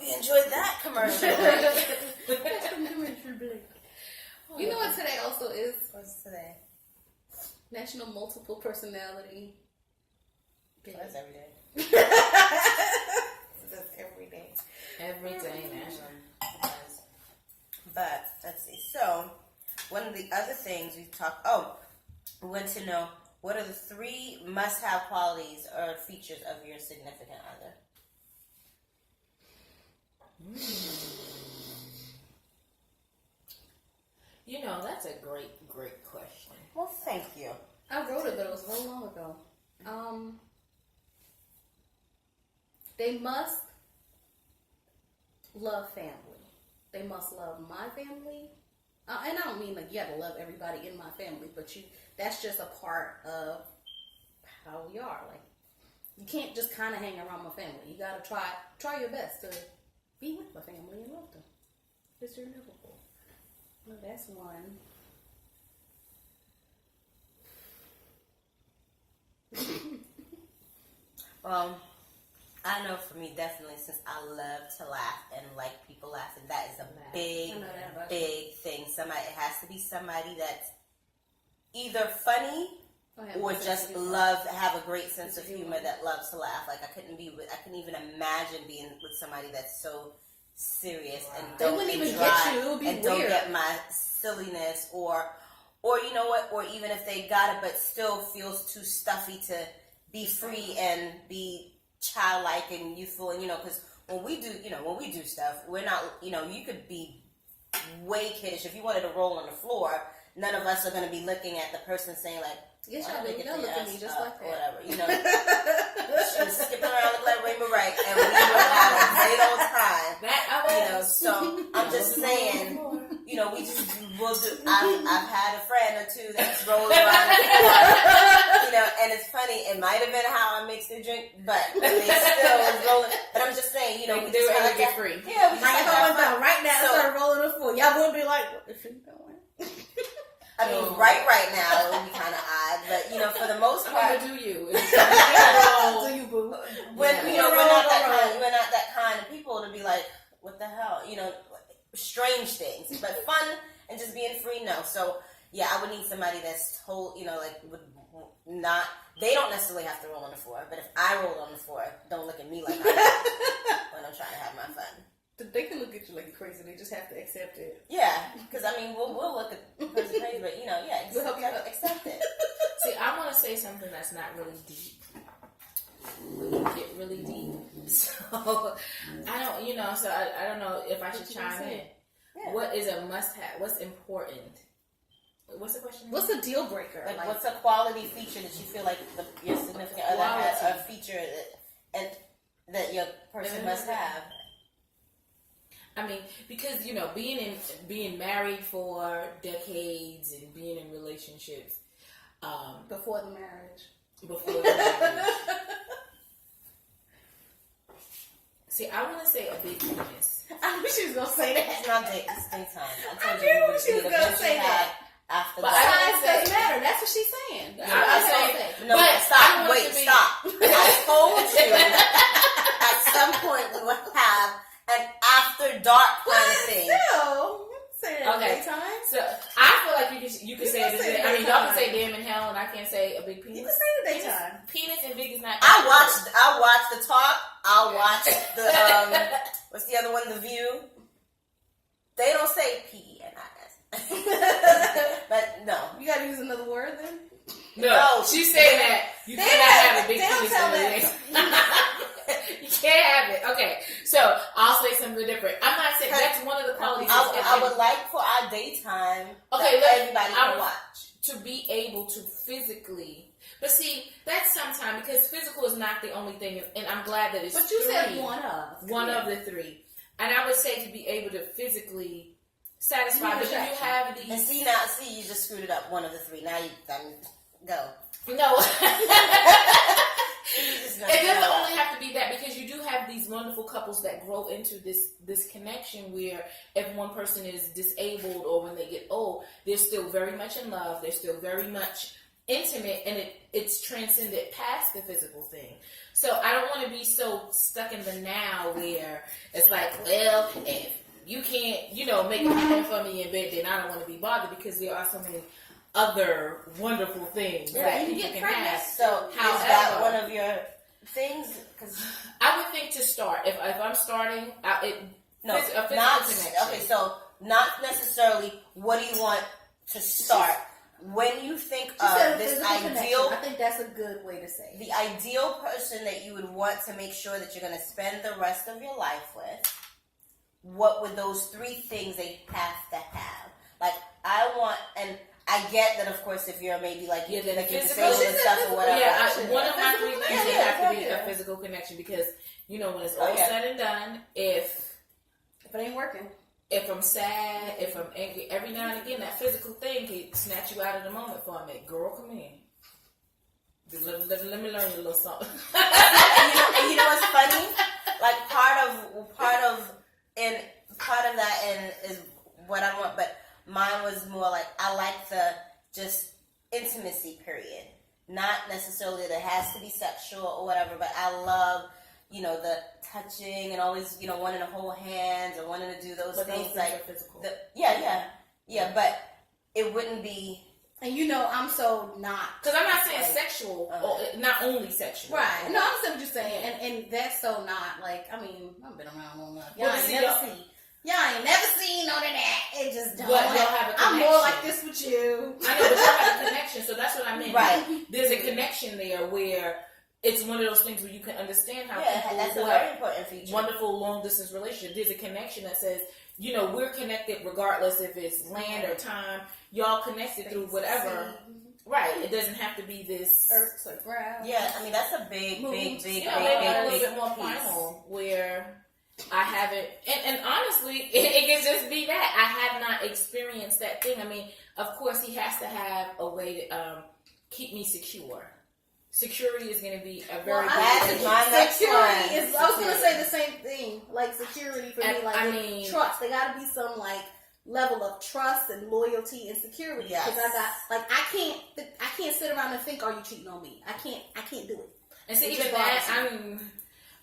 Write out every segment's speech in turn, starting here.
you enjoyed that commercial. You know what today also is? What's today? National Multiple Personality. That's every day. That's every day. Every day, National. But let's see. So one of the other things we want to know, what are the 3 must-have qualities or features of your significant other? You know, that's a great question. Well, thank you. I wrote it, but it was so long ago. They must love family. They must love my family. And I don't mean like you have to love everybody in my family, but that's just a part of how we are. Like, you can't just kind of hang around my family. You got to try your best to be with my family and love them. It's inevitable. Well, that's one. Well, I know for me, definitely, since I love to laugh and like people laughing, that is a big thing. It has to be somebody that's either funny or just have a great sense of humor that loves to laugh. Like, I couldn't even imagine being with somebody that's so serious and don't get my silliness or you know what, or even if they got it but still feels too stuffy to be free and be childlike and youthful. And because when we do stuff, we're not, you could be way kiddish. If you wanted to roll on the floor, none of us are going to be looking at the person saying like, yes, y'all look at me just like that. Whatever, she was skipping around like Rainbow Bright, and we were having a great old time. So I'm just saying, we'll do. I've had a friend or two that's rolling around the floor, and it's funny. It might have been how I mixed the drink, but they still was rolling. But I'm just saying, we they were just able to get free. Yeah, we like if I went down right now and started rolling the floor, y'all wouldn't be like, what is she doing? I mean, right now it would be kind of odd, but for the most part, do you? Do you, boo? We're not that kind of people to be like, what the hell, strange things, but fun and just being free. No, so yeah, I would need somebody that's would not. They don't necessarily have to roll on the floor, but if I roll on the floor, don't look at me like I do when I'm trying to have my fun. They can look at you like you're crazy. They just have to accept it. Yeah, because we'll look at the person crazy, but we'll help you accept it. See, I want to say something that's not really deep. We can get really deep, so I don't. So I don't know if I should chime in. Yeah. What is a must-have? What's important? What's the question? What's a deal breaker? Like, what's a quality feature that you feel like your significant other has, a feature that your person must have? I mean, because being married for decades and being in relationships before the marriage. See, I want to say a big penis. I knew she was gonna say that. It's not date. It's daytime. I knew she was gonna say that. After but size doesn't matter. That's what she's saying. Stop. Wait, stop. I told you at some point we would have an after dark kind of thing. Still, say it daytime. So I feel like you can say it. I mean, y'all can say damn in hell, and I can't say a big penis. You can say it daytime. Penis and big is not. I watched the talk. I'll watch the what's the other one? The View. They don't say P-E-N-I-S. But no, you gotta use another word then. No, she's saying that you cannot have a big penis. You can't have it. Okay, so I'll say something different. I'm not saying that's one of the qualities. I would like for our daytime. Okay, everybody can watch to be able to physically. But see, that's sometimes because physical is not the only thing, and I'm glad that it's. But you said one of the 3, and I would say to be able to physically satisfy. But you have these. And see, you just screwed it up. One of the 3. Now you go. No. It doesn't only have to be that, because you do have these wonderful couples that grow into this connection where if one person is disabled or when they get old, they're still very much in love. They're still very much intimate and it's transcended past the physical thing. So I don't want to be so stuck in the now where it's like, well, if you can't, make it happen for me in bed, then I don't want to be bothered, because there are so many other wonderful things that you can have. So is that one of your things? Cause I would think to start, if I'm starting, a physical connection. Okay, so not necessarily what do you want to start. When you think of this ideal, I think that's a good way to say the ideal person that you would want to make sure that you're going to spend the rest of your life with, what would those 3 things they have to have? Like, I want, and I get that, of course, if you're maybe like you're physical and stuff or whatever. Yeah, one of my 3 things would have to be a physical connection, because when it's all said and done, if it ain't working, if I'm sad, if I'm angry, every now and again that physical thing can snatch you out of the moment for a minute. Girl, come in. Let me learn you a little something. and you know what's funny? Like part of that is what I want, but mine was more like I like the just intimacy period. Not necessarily that it has to be sexual or whatever, but I love, the touching and always, wanting to hold hands or wanting to do those things. Those like are physical. Yeah, but it wouldn't be. And I'm so not, because I'm not saying sexual, or not only sexual. Right. No, I'm saying what you're saying, and that's so not like. I mean, I've been around long enough. Y'all ain't never seen none of that. It just don't. But y'all have a connection. I'm more like this with you. I know, but y'all have a connection, so that's what I mean. Right. There's a connection there where it's one of those things where you can understand how people that's who a very important feature. Wonderful long distance relationship. There's a connection that says, we're connected regardless if it's land or time. Y'all connected through whatever. Right. It doesn't have to be this earth or ground. Yeah, I mean that's a big maybe a little bit more primal where I haven't, and honestly, it can just be that I have not experienced that thing. I mean, of course, he has to have a way to keep me secure. Security is going to be a very that is my next one. I was going to say the same thing. Like security for me, like trust. There got to be some like level of trust and loyalty and security. Because I can't sit around and think, are you cheating on me? I can't do it. And see, even that,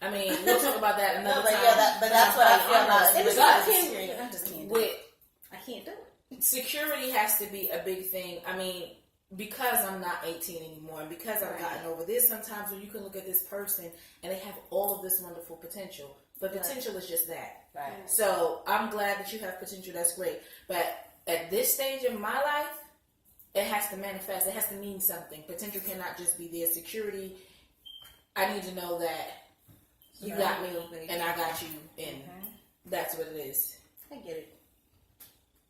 we'll talk about that another time. But that's what I feel about I just can't do it. I can't do it. Security has to be a big thing. I mean, because I'm not 18 anymore, and because I've gotten over this, sometimes when you can look at this person and they have all of this wonderful potential, but potential is just that. Right. So I'm glad that you have potential. That's great. But at this stage of my life, it has to manifest. It has to mean something. Potential cannot just be there. Security, I need to know that you got me and I got you, and that's what it is. I get it.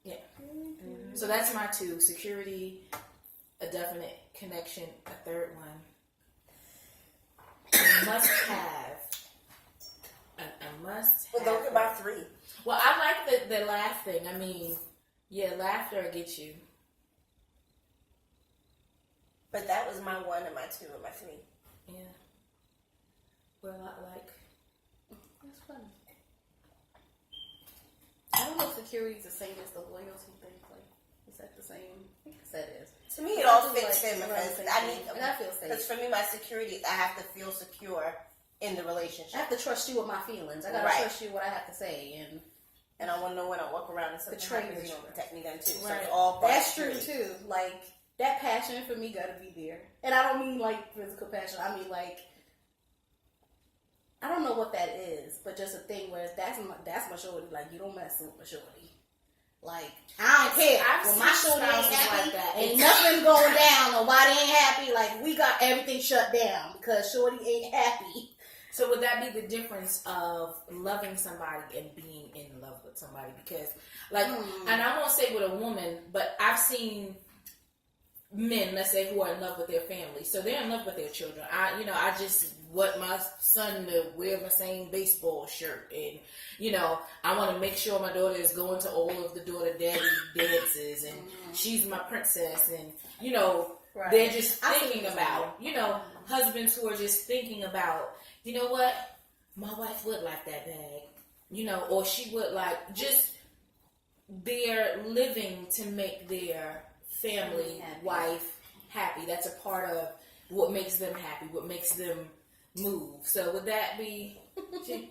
Yeah. Mm-hmm. So that's my 2. Security, a definite connection, a 3rd one. A must have. A must have. Well, those are my 3. Well, I like the laugh thing. I mean, laughter will get you. But that was my 1 and my 2 and my 3. Yeah. Well, I like. That's funny. I don't know if security is the same as the loyalty thing. Like, is that the same? I guess that is. To me, it all fits in because I feel safe. Because for me, my security, I have to feel secure in the relationship. I have to trust you with my feelings. I gotta trust you what I have to say, and I want to know when I walk around and something happens, you don't protect me then too. Right. So all that's true too. Like that passion for me gotta be there, and I don't mean like physical passion. I mean like. I don't know what that is, but just a thing where that's my shorty. Like you don't mess with my shorty. Like I don't care when my shorty ain't happy, like ain't nothing going down. Nobody ain't happy. Like we got everything shut down because shorty ain't happy. So would that be the difference of loving somebody and being in love with somebody? Because like, and I won't say with a woman, but I've seen men, let's say, who are in love with their family. So they're in love with their children. I just want my son to wear my same baseball shirt. And, I want to make sure my daughter is going to all of the daughter daddy dances. And she's my princess. And, they're just thinking about, husbands who are just thinking about, you know what? My wife would like that bag. Or she would like, just they're living to make their family, wife, happy. That's a part of what makes them happy, what makes them move. So would that be?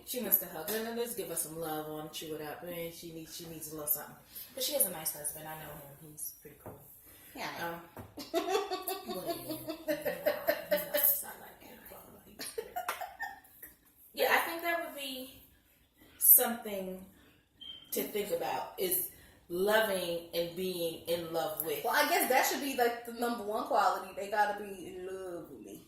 She wants to hug. Let's give her some love on, chew it up, and she needs a little something. But she has a nice husband. I know him. He's pretty cool. Yeah. Yeah, I think that would be something to think about, is loving and being in love with. Well, I guess that should be like the number one quality. They gotta be in love with me.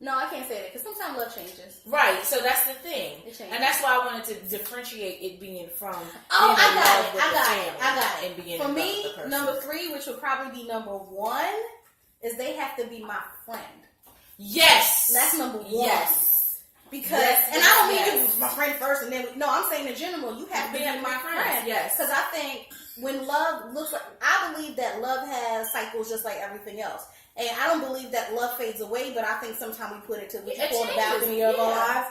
No, I can't say that because sometimes love changes. Right, so that's the thing. It changes. And that's why I wanted to differentiate it being from Oh, being in I love with the got family it. and being For in love me, with the person. number 3, which would probably be number 1, is they have to be my friend. Yes! That's number 1. Yes. Because, Yes, and I don't mean yes. you my friend first, and then no, I'm saying in general, you have to be my friend. Yes, because I think when love looks like, I believe that love has cycles just like everything else, and I don't believe that love fades away. But I think sometimes we put it to what you call the balcony of our lives.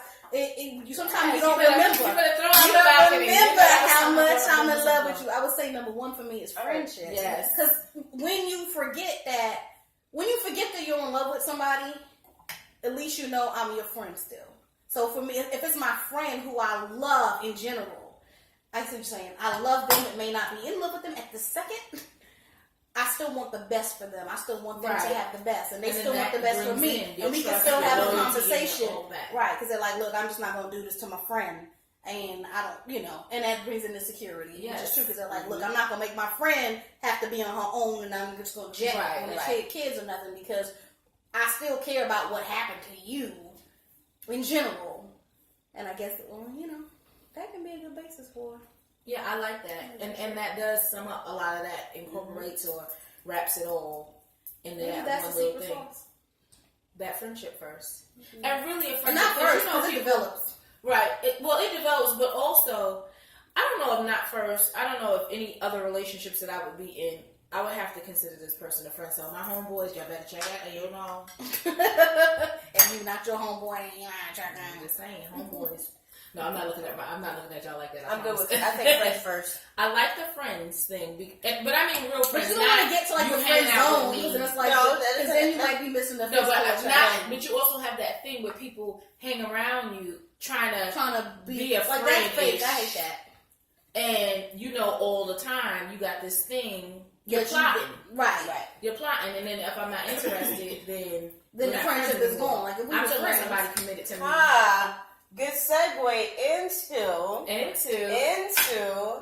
Sometimes you don't remember. You don't remember how much I'm in love with you. I would say number 1 for me is friendship. Yes, because when you forget that you're in love with somebody, at least you know I'm your friend still. So for me, if it's my friend who I love in general, I see what you're saying. I love them. It may not be in love with them at the second. I still want the best for them. I still want them to have the best, and they still want the best for me. And we can still have a conversation, right? Because they're like, "Look, I'm just not going to do this to my friend," and I don't, and that brings in insecurity, which is true. Because they're like, "Look, I'm not going to make my friend have to be on her own, and I'm just going to jet when they kids or nothing because I still care about what happened to you." In general, and I guess that can be a good basis for. Yeah, I like that, and that does sum up a lot of that. Incorporates or wraps it all into that one little thing. Sauce. That friendship first, and really a friendship. And not first, because it develops. Right. It develops, but also, I don't know if not first. I don't know if any other relationships that I would be in, I would have to consider this person a friend. So my homeboys, y'all better check out. You know, and you not your homeboy, and you ain't checking. I'm just saying, homeboys. No, I'm not looking at y'all like that. I'm good with it. I think friends first. I like the friends thing, but I mean real friends. But you don't want to get to like the friend zone, because it's like, because then you might be missing the. No, but you also have that thing where people hang around you trying to be a friend. Like that's fake. I hate that. And all the time you got this thing. You're plotting. Right. You're plotting, and then if I'm not interested, then the friendship is gone. Like if we I'm were talking friends, somebody committed to me. Good segue into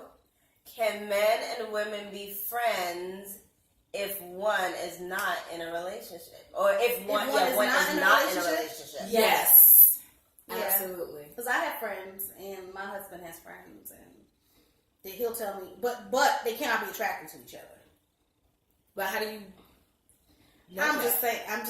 can men and women be friends if one is not in a relationship, or if one is not in a relationship? Yes. Absolutely. Because I have friends, and my husband has friends, and he'll tell me, but they cannot be attracted to each other. But how do you? I'm just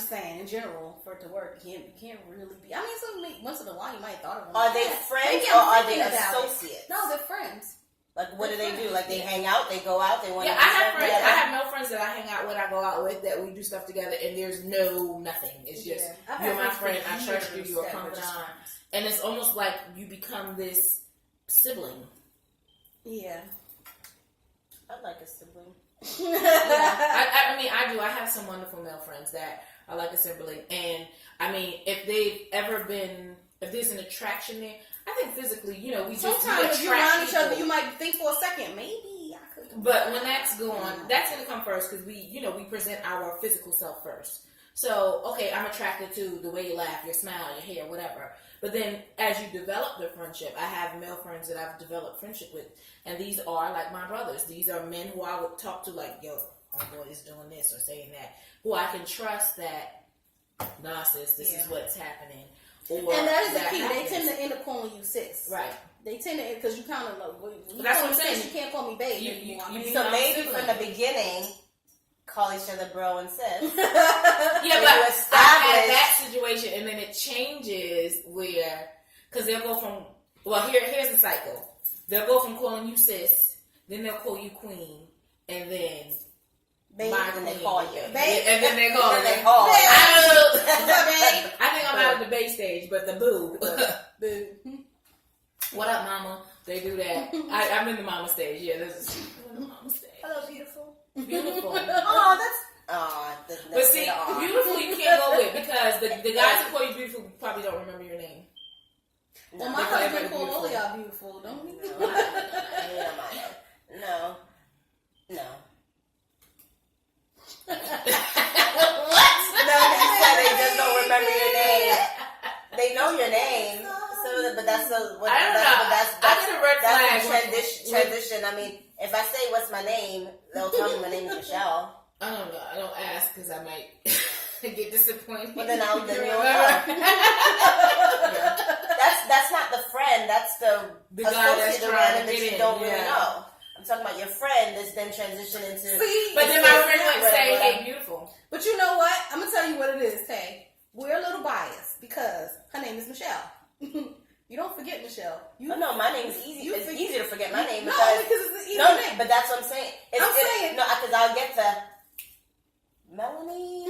saying, in general, for it to work, you can't really be. I mean, once in a while, you might have thought of them. Are they friends or are they associates? No, they're friends. Like, what do they do? Like, they hang out, they go out, they want to. Yeah, I have friends. I have no friends that I hang out with. I go out with that we do stuff together, and there's nothing. It's just you're my friend. I trust you. You're a confidant, and it's almost like you become this sibling. Yeah, I'd like a sibling. I mean, I do. I have some wonderful male friends that are like a sibling, and I mean, if there's an attraction there, I think physically, we sometimes if you're around each other, you might think for a second, maybe I could. But when that's gone, that's gonna come first because we present our physical self first. So, okay, I'm attracted to the way you laugh, your smile, your hair, whatever. But then as you develop the friendship, I have male friends that I've developed friendship with. And these are like my brothers. These are men who I would talk to like, yo, homeboy is doing this or saying that. Who I can trust that, nah, sis, this is what's happening. And that is the key. They tend to end up calling you sis. Right. They tend to, because you kind of like, that's what I'm saying. You can't call me babe anymore. So maybe from the beginning, call each other bro and sis. Yeah, but I had that situation, and then it changes where, because they'll go from, here's the cycle. They'll go from calling you sis, then they'll call you queen, and then babe, and they call you babe, and then they call you. I think I'm out of the babe stage, but the boo. Boo. What up, mama? They do that. I'm in the mama stage. Yeah, this is the mama stage. Hello, beautiful. Beautiful. Oh, But see, beautiful you can't go with because the guys that call you beautiful probably don't remember your name. Well, my husband called all y'all beautiful, don't we? No. What? No, he said they just don't remember your name. They know your name. So, but that's the transition. I mean, if I say what's my name, they'll tell me my name is Michelle. I don't know. I don't ask because I might get disappointed. But then you'll know. That's not the friend. That's the guy that's trying that you don't really know. I'm talking about your friend that's then transitioned into. But then my friend would say, "Hey, beautiful." But you know what? I'm gonna tell you what it is, Tay. We're a little biased because her name is Michelle. You don't forget Michelle. No, my name is easy. It's easy to forget my name because it's an easy name. But that's what I'm saying. Because I'll get to Melanie.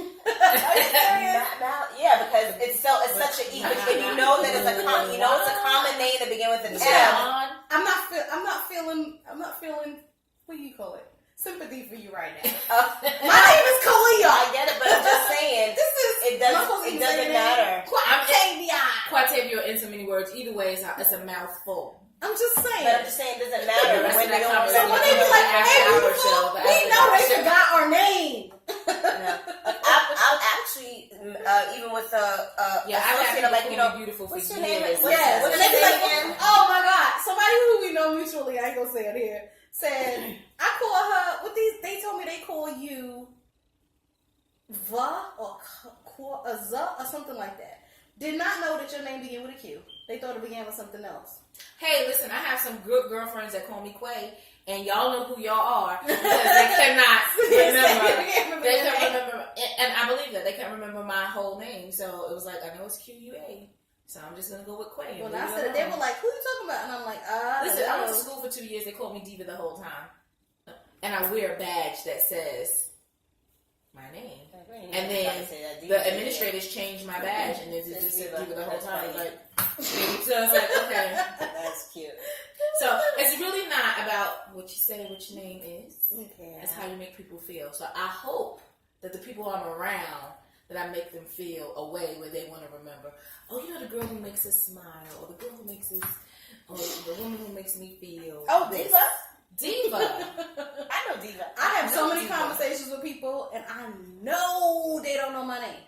Yeah, because it's such an easy. And you know that it's a common name to begin with an M. I'm not feeling. What do you call it? Sympathy for you right now. My name is Kalia. I get it, but I'm just saying. It doesn't matter. Quatavia in so many words. Either way, it's a mouthful. I'm just saying. But I'm just saying it doesn't matter. So when they be like, "Hey, beautiful," we know they forgot our name. I'll actually, even with I've had like, beautiful for what's your name? years. Yes. What's And your they be name like, again? "Oh my God!" Somebody who we know mutually, I ain't gonna say it here, said, "I call her." What these? They told me they call you Va or Za or something like that. Did not know that your name began with a Q. They thought it began with something else. Hey, listen, I have some good girlfriends that call me Quay, and y'all know who y'all are because they cannot remember. They can't remember, and I believe that they can't remember my whole name. So it was like, I know it's QUA, so I'm just gonna go with Quay. Well, I said they were like, "Who you talking about?" And I'm like, Listen, I went to school for 2 years. They called me Diva the whole time, and I wear a badge that says my name. And then the administrators changed my badge, and it just said Diva the whole time. So I was like, okay, that's cute. So it's really not about what you say, what your name is. Okay. It's how you make people feel. So I hope that the people I'm around, that I make them feel a way where they want to remember. Oh, you know the girl who makes us smile, or the girl who makes us, or the woman who makes me feel. Oh, Diva. Diva. I know Diva. I have so many conversations with people, and I know they don't know my name.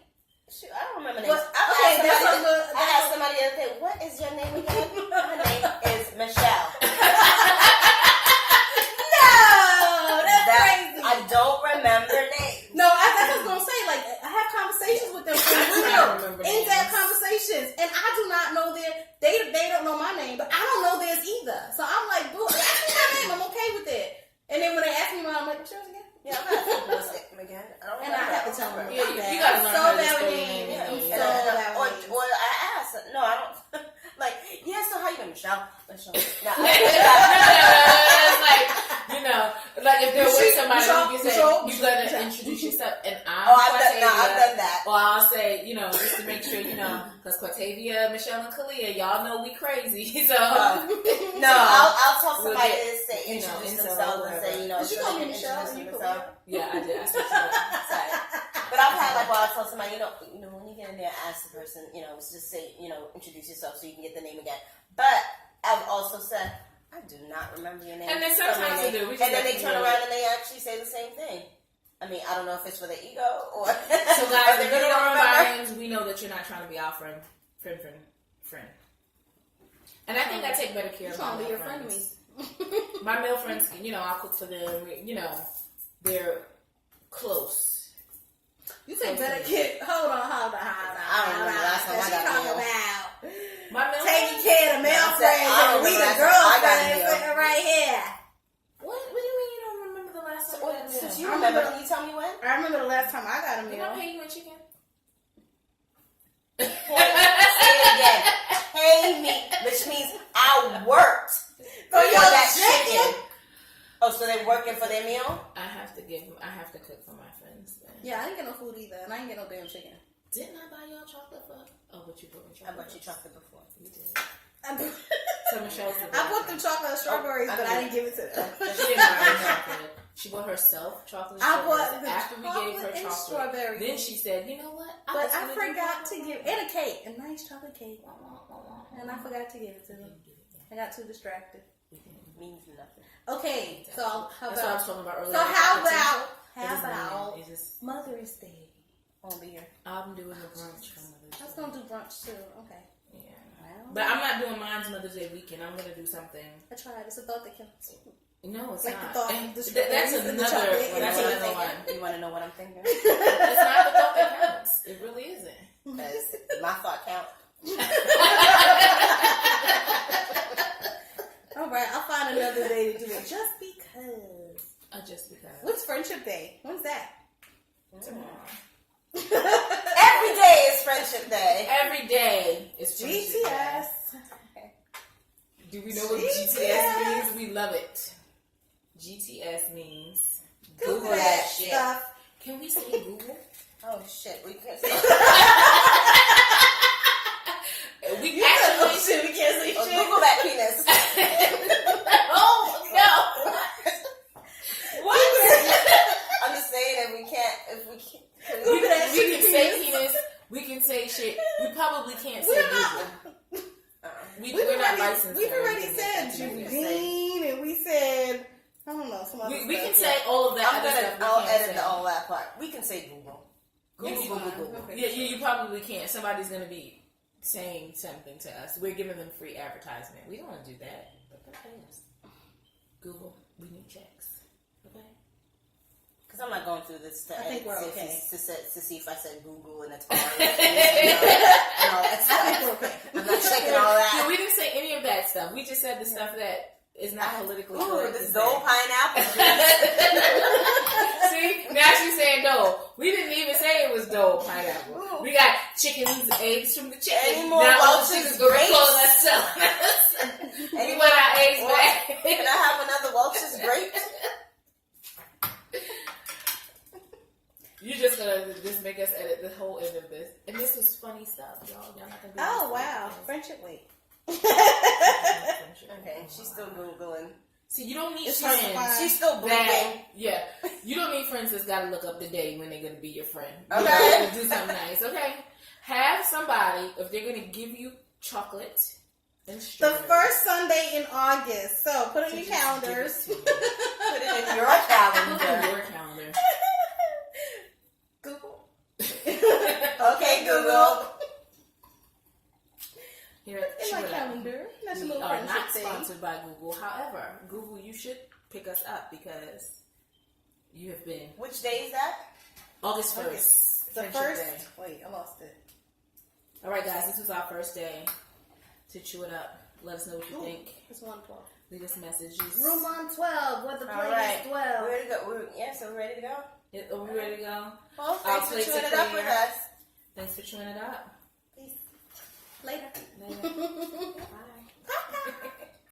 Shoot, I don't remember names. I asked somebody the other day, "What is your name again?" My name is Michelle. No, that's crazy. I don't remember names. No, I was gonna say, like, I have conversations with them for real, in-depth conversations, and I do not know they don't know my name, but I don't know theirs either. So I'm like, "Boo, ask me my name. I'm okay with it." And then when they ask me mine, I'm like, "Michelle's again?" Yeah, I'm not supposed to say them again. And I have to tell them. You gotta learn how to spell your name. Or I asked, no, I don't. Like, yeah, so how you doing, Michelle? Michelle. No, it's like if they're with somebody, you can say, you gotta introduce yourself, and I've done that. Or I'll say, just to make sure, because Quatavia, Michelle, and Kalia, y'all know we crazy. So no, I'll tell somebody to say introduce themselves and say, Did you call me Michelle? Yeah, I did. I said sorry. But I've had I'll tell somebody, when you get in there, ask the person, just say, introduce yourself so you can get the name again. But I've also said, I do not remember your name. And then sometimes they do. And then they turn around and they actually say the same thing. I mean, I don't know if it's for their ego or. So guys, if you don't remember our names, we know that you're not trying to be our friend. And I think I take better care of my male friends. My male friends, I'll cook for them. They're close. You say better care. Hold on. I don't remember last time I got a meal. My male taking care of the male friends. We the girlfriends right here. What do you mean you don't remember the last time I got a meal? Since you remember, can you tell me when? I remember the last time I got a meal. Did I pay you in chicken? Say it again. Pay me, which means I worked for that chicken. Oh, so they're working for their meal? I have to cook for my friends then. Yeah, I didn't get no food either, and I didn't get no damn chicken. Didn't I buy y'all chocolate for? Oh, but you bought me chocolate. I bought you chocolate before. You did. So Michelle's I bought them chocolate and strawberries, but I didn't give it to them. She didn't buy me chocolate. She bought herself chocolate. I bought the after we gave her and chocolate. strawberry. Then she said, "You know what? But I forgot to give and a cake, a nice chocolate cake, and I forgot to give it to them. I got too distracted. Means nothing. Okay, so how That's what I was about? talking about earlier. So how about It's just, Mother's Day? Won't be here. I'm doing a brunch for Mother's Day. I was gonna do brunch too. Okay. Yeah. Well, But I'm not doing mine's Mother's Day weekend. I'm gonna do something. I tried. It's a thought that counts. No, it's Like not. the thought And of the that's strawberries and the another. chocolate and That's the another cake. one. You want to know what I'm thinking? It's not the thought that counts. It really isn't. Because my thought count. All right, I'll find another day to do it. Just because. Just because. What's Friendship Day? When's that? Tomorrow. Every day is Friendship Day. Every day is Friendship Day. GTS. Do we know what GTS means? We love it. GTS means Google that that shit. stuff. Can we say Google? Oh shit, we can't. We actually shit. We can't say shit. Google that penis. Oh no! What? I'm just saying if we can't. We can say penis. We can say shit. We probably can't say Google. We're not licensed. We've already said Judy and we said I don't know. Some other we stuff. can say all of that. I'll edit all that part. We can say Google. Google. Okay. Yeah, you probably can't. Somebody's gonna be saying something to us. We're giving them free advertisement. We don't want to do that. But that is. Google, we need checks. Okay. Because I'm not going through this to I think we're to see if I said Google and it's hard. No, that's I think we're okay. I'm not checking all Yeah, that. we didn't say any of that stuff. We just said the stuff that is not politically Ooh, correct. this to Dole say. pineapple. See, now she's saying Dole. We didn't even say it was Dole pineapple. Ooh. We got chickens, eggs from the chicken. Any more now all the Welch's chickens gonna be grapes? calling us selling us. We want our eggs back. Can I have another Welch's grape? You're just gonna just make us edit the whole end of this. And this was funny stuff, y'all. Y'all not gonna be Oh wow, Friendship Week. Okay, she's still Googling. See, you don't need It's hard to friends. find. She's still That, Googling. yeah, you don't need friends that's got to look up the day when they're gonna be your friend. Okay. You know, do something nice. Okay, have somebody if they're gonna give you chocolate and The strawberries. first Sunday in August. So put it in your calendars. Put it in your Put calendar. it in your calendar. Google. Okay, Google. Here, In my calendar. That's a We little are friendship not thing. sponsored by Google. However, Google, you should pick us up because you have been Which day is that? August 1st. The Friendship first. Day. Wait, I lost it. All right, guys, this was our first day to chew it up. Let us know what you think. It's 112. Leave us messages. Room on 12. Where the All plate right. is 12. We're ready to go. So we're ready to go? Are we ready to go? Well, Our thanks for plates chewing are it up clear. with us. Thanks for chewing it up. Peace. Later. Later. Bye.